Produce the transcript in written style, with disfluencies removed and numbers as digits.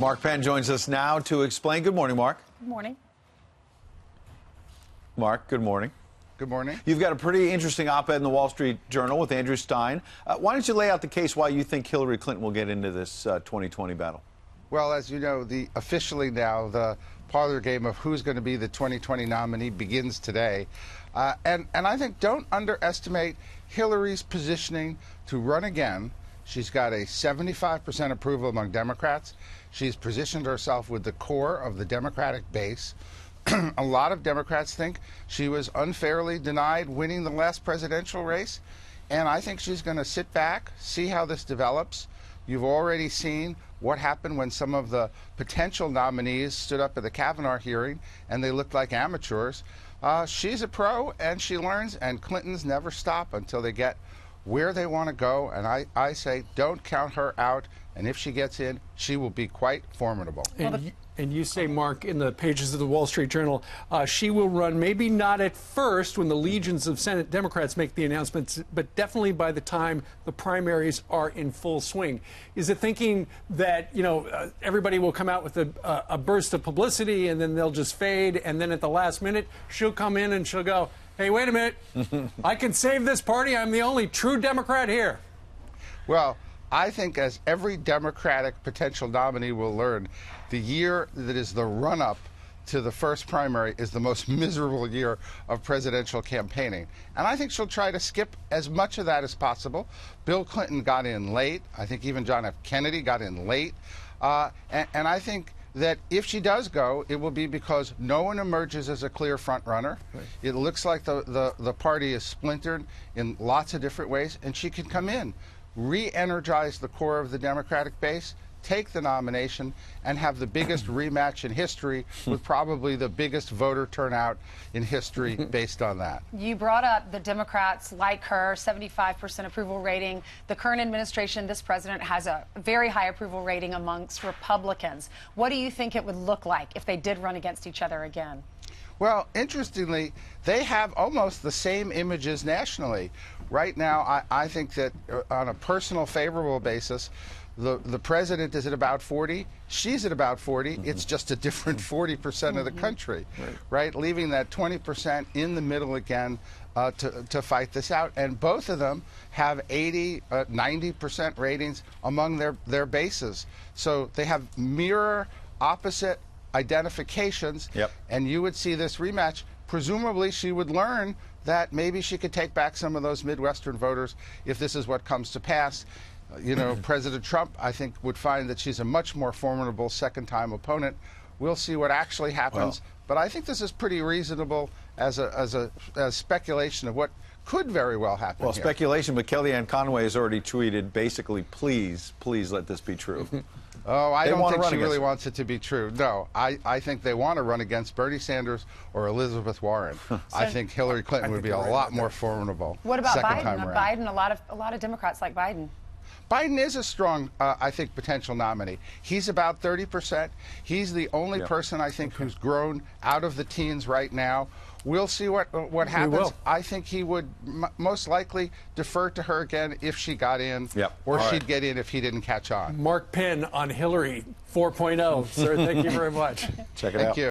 Mark Penn joins us now to explain. Good morning, Mark. Good morning. Mark, good morning. Good morning. You've got a pretty interesting op-ed in the Wall Street Journal with Andrew Stein. Why don't you lay out the case why you think Hillary Clinton will get into this 2020 battle? Well, as you know, officially now the parlor game of who's going to be the 2020 nominee begins today. And I think don't underestimate Hillary's positioning to run again. She's got a 75% approval among Democrats. She's positioned herself with the core of the Democratic base. A lot of Democrats think she was unfairly denied winning the last presidential race. And I think she's going to sit back, see how this develops. You've already seen what happened when some of the potential nominees stood up at the Kavanaugh hearing and they looked like amateurs. She's a pro and she learns, and Clintons never stop until they get where they want to go. And I say don't count her out. And if she gets in, she will be quite formidable. And you say, Mark, in the pages of the Wall Street Journal, she will run maybe not at first when the legions of Senate Democrats make the announcements, but definitely by the time the primaries are in full swing. Is it thinking that, you know, everybody will come out with a burst of publicity and then they'll just fade, and then at the last minute she'll come in and she'll go, hey, wait a minute, I can save this party. I'm the only true Democrat here. Well, I think as every Democratic potential nominee will learn, the year that is the run-up to the first primary is the most miserable year of presidential campaigning. And I think she'll try to skip as much of that as possible. Bill Clinton got in late. I think even John F. Kennedy got in late. And I think that if she does go, it will be because no one emerges as a clear front runner. Right. It looks like the party is splintered in lots of different ways, and she can come in, re-energize the core of the Democratic base, take the nomination, and have the biggest rematch in history with probably the biggest voter turnout in history based on that. You brought up the Democrats like her, 75% approval rating. The current administration, this president, has a very high approval rating amongst Republicans. What do you think it would look like if they did run against each other again? Well, interestingly, they have almost the same images nationally. Right now, I think that on a personal favorable basis, the president is at about 40, she's at about 40. It's just a different 40% of the country, right? Leaving that 20% in the middle again to fight this out. And both of them have 80, 90% ratings among their bases. So they have mirror opposite identifications, and you would see this rematch. Presumably she would learn that maybe she could take back some of those Midwestern voters if this is what comes to pass. You know, President Trump, I think, would find that she's a much more formidable second-time opponent. We'll see what actually happens. But I think this is pretty reasonable as speculation of what could very well happen. Well, here. Speculation, but Kellyanne Conway has already tweeted basically, please, please let this be true. Oh, I don't think she really wants it to be true. No, I think they want to run against Bernie Sanders or Elizabeth Warren. I think Hillary Clinton would be a lot more formidable. What about second Biden? Time around. Biden, a lot of Democrats like Biden. Biden is a strong, I think, potential nominee. He's about 30%. He's the only person, I think, who's grown out of the teens right now. We'll see what happens. I think he would most likely defer to her again if she got in, or she'd get in if he didn't catch on. Mark Penn on Hillary 4.0. Sir, thank you very much. Check it out. Thank you.